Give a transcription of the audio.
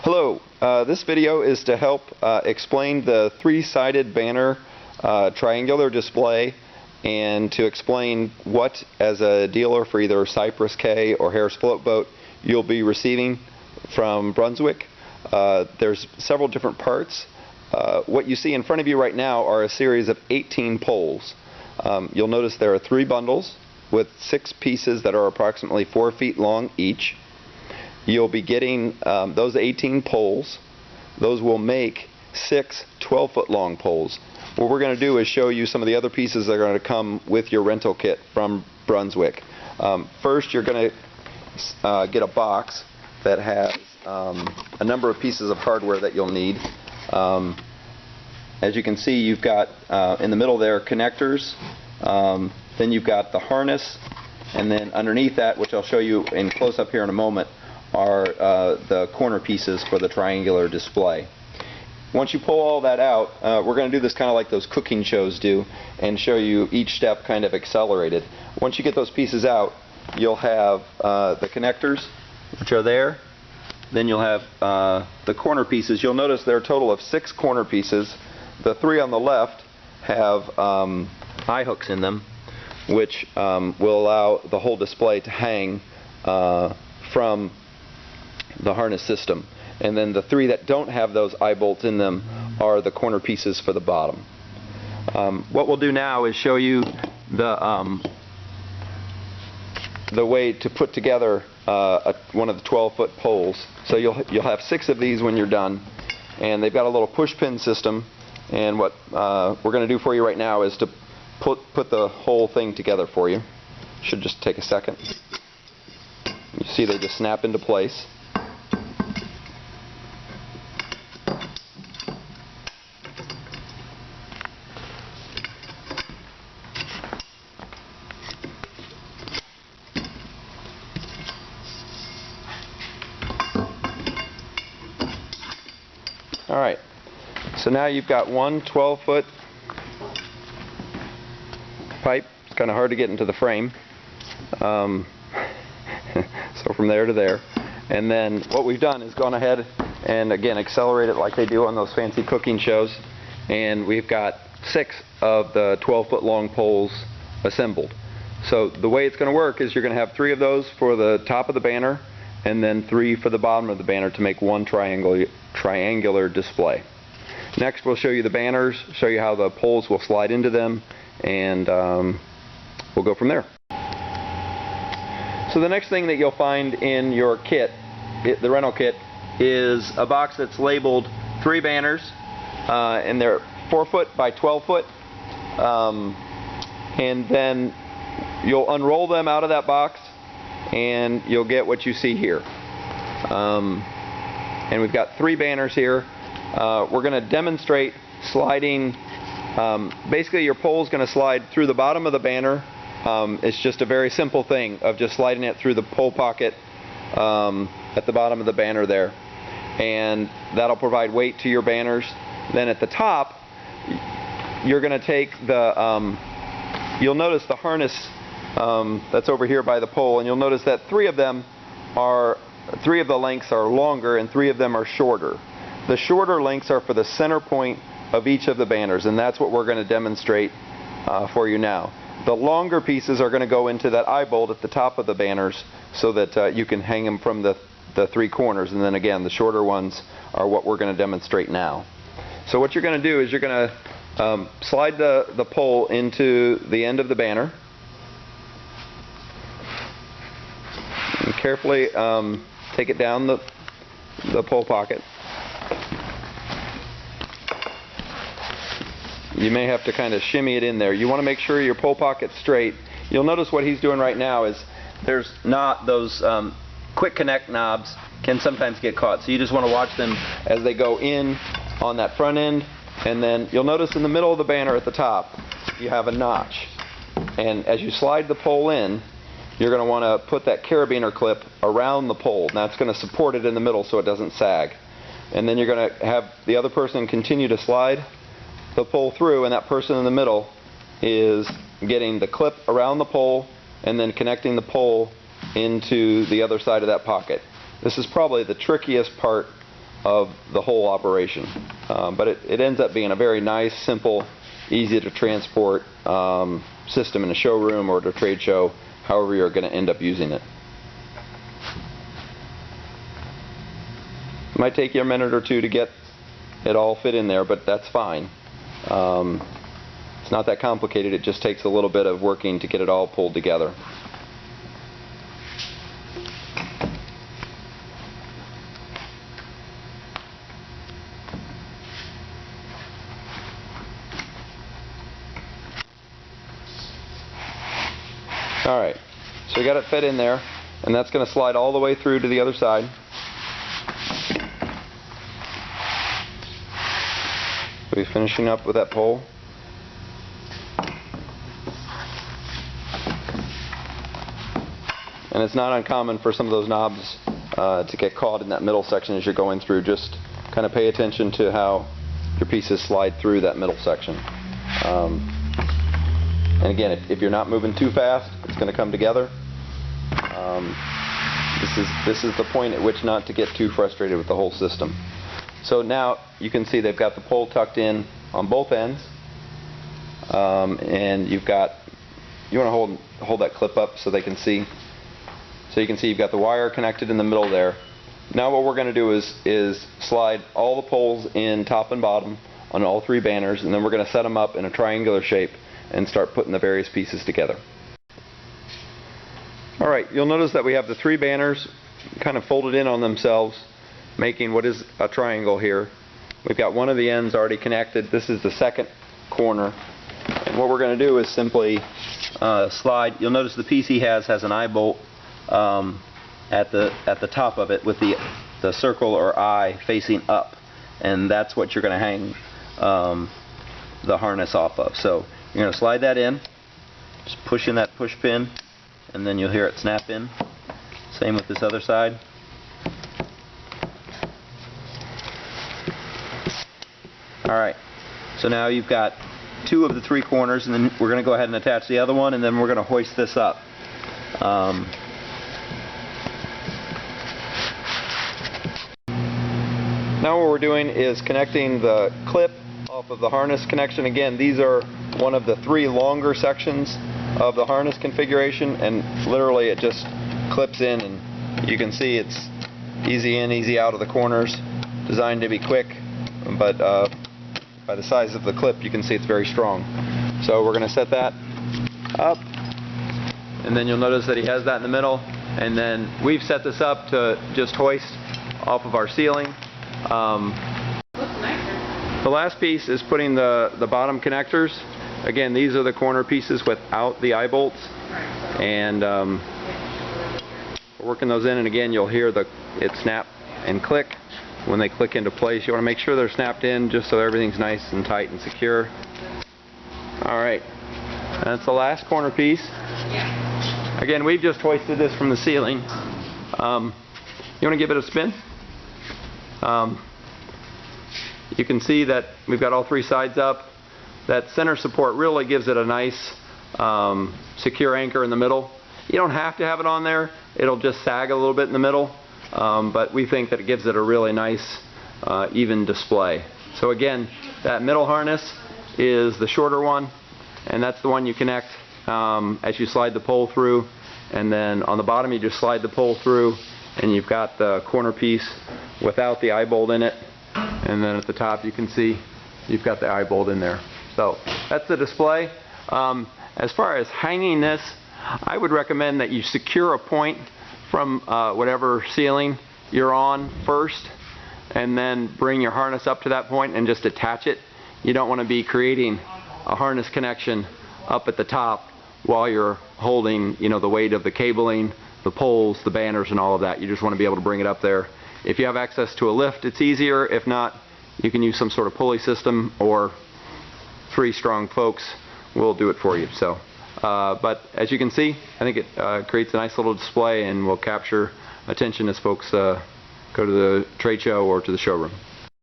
Hello, this video is to help explain the three-sided banner triangular display and to explain what, as a dealer for either Cypress K or Harris Float Boat, you'll be receiving from Brunswick. There's several different parts. What you see in front of you right now are a series of 18 poles. You'll notice there are 3 bundles with 6 pieces that are approximately 4 feet long each. You'll be getting those 18 poles. Those will make 6 12-foot long poles. What we're going to do is show you some of the other pieces that are going to come with your rental kit from Brunswick. First, you're going to get a box that has a number of pieces of hardware that you'll need. As you can see, you've got in the middle there connectors, then you've got the harness, and then underneath that, which I'll show you in close-up here in a moment, are the corner pieces for the triangular display. Once you pull all that out, we're going to do this kind of like those cooking shows do and show you each step kind of accelerated. Once you get those pieces out, you'll have the connectors, which are there. Then you'll have the corner pieces. You'll notice there are a total of 6 corner pieces. The 3 on the left have eye hooks in them, which will allow the whole display to hang from the harness system. And then the 3 that don't have those eye bolts in them are the corner pieces for the bottom. What we'll do now is show you the way to put together one of the 12-foot poles. So you'll have 6 of these when you're done, and they've got a little push pin system. And what we're going to do for you right now is to put the whole thing together for you. Should just take a second. You see they just snap into place. Alright, so now you've got one 12-foot pipe. It's kind of hard to get into the frame. So from there to there. And then what we've done is gone ahead and again accelerate it like they do on those fancy cooking shows. And we've got 6 of the 12-foot long poles assembled. So the way it's going to work is you're going to have 3 of those for the top of the banner, and then 3 for the bottom of the banner to make one triangular display. Next we'll show you the banners, show you how the poles will slide into them, and we'll go from there. So the next thing that you'll find in your kit, the rental kit, is a box that's labeled 3 banners, and they're 4 foot by 12 foot, and then you'll unroll them out of that box and you'll get what you see here. And we've got 3 banners here. We're going to demonstrate sliding. Basically your pole is going to slide through the bottom of the banner. It's just a very simple thing of just sliding it through the pole pocket at the bottom of the banner there, and that'll provide weight to your banners. Then at the top you're going to take the you'll notice the harness that's over here by the pole, and you'll notice that 3 of the lengths are longer and 3 of them are shorter. The shorter lengths are for the center point of each of the banners, and that's what we're going to demonstrate for you now. The longer pieces are going to go into that eye bolt at the top of the banners so that you can hang them from the 3 corners, and then again the shorter ones are what we're going to demonstrate now. So what you're going to do is you're going to slide the pole into the end of the banner. And carefully take it down the pole pocket. You may have to kind of shimmy it in there. You want to make sure your pole pocket's straight. You'll notice what he's doing right now is there's not those quick connect knobs can sometimes get caught. So you just want to watch them as they go in on that front end. And then you'll notice in the middle of the banner at the top you have a notch. And as you slide the pole in, you're going to want to put that carabiner clip around the pole. And that's going to support it in the middle so it doesn't sag. And then you're going to have the other person continue to slide the pole through, and that person in the middle is getting the clip around the pole and then connecting the pole into the other side of that pocket. This is probably the trickiest part of the whole operation. But it ends up being a very nice, simple, easy to transport system in a showroom or at a trade show, however you're going to end up using it. It might take you a minute or two to get it all fit in there, but that's fine. It's not that complicated, it just takes a little bit of working to get it all pulled together. Alright, so we got it fit in there, and that's going to slide all the way through to the other side. We'll be finishing up with that pole. And it's not uncommon for some of those knobs to get caught in that middle section as you're going through. Just kind of pay attention to how your pieces slide through that middle section. And again, if you're not moving too fast, it's going to come together. This is the point at which not to get too frustrated with the whole system. So now you can see they've got the pole tucked in on both ends, and you want to hold that clip up so they can see. So you can see you've got the wire connected in the middle there. Now what we're going to do is slide all the poles in top and bottom on all three banners, and then we're going to set them up in a triangular shape and start putting the various pieces together. Alright, you'll notice that we have the three banners kind of folded in on themselves, making what is a triangle here. We've got one of the ends already connected. This is the second corner. And what we're going to do is simply slide. You'll notice the piece he has an eye bolt at the top of it with the circle or eye facing up. And that's what you're going to hang the harness off of. So you're going to slide that in, just push in that push pin, and then you'll hear it snap in. Same with this other side. Alright, so now you've got two of the three corners, and then we're going to go ahead and attach the other one, and then we're going to hoist this up. Now what we're doing is connecting the clip off of the harness connection. Again, these are one of the three longer sections of the harness configuration, and literally it just clips in, and you can see it's easy in, easy out of the corners, designed to be quick, but by the size of the clip you can see it's very strong. So we're going to set that up, and then you'll notice that he has that in the middle, and then we've set this up to just hoist off of our ceiling. The last piece is putting the bottom connectors. Again, these are the corner pieces without the eye bolts, and we're working those in, and again you'll hear it snap and click when they click into place. You want to make sure they're snapped in just so everything's nice and tight and secure. Alright, that's the last corner piece. Again, we've just hoisted this from the ceiling. You want to give it a spin? You can see that we've got all three sides up. That center support really gives it a nice secure anchor in the middle. You don't have to have it on there. It'll just sag a little bit in the middle. But we think that it gives it a really nice even display. So again, that middle harness is the shorter one, and that's the one you connect as you slide the pole through, and then on the bottom you just slide the pole through, and you've got the corner piece without the eye bolt in it, and then at the top you can see you've got the eye bolt in there. So that's the display. As far as hanging this, I would recommend that you secure a point from whatever ceiling you're on first, and then bring your harness up to that point and just attach it. You don't want to be creating a harness connection up at the top while you're holding, the weight of the cabling, the poles, the banners, and all of that. You just want to be able to bring it up there. If you have access to a lift, it's easier. If not, you can use some sort of pulley system, or 3 strong folks will do it for you. So, but as you can see, I think it creates a nice little display and will capture attention as folks go to the trade show or to the showroom.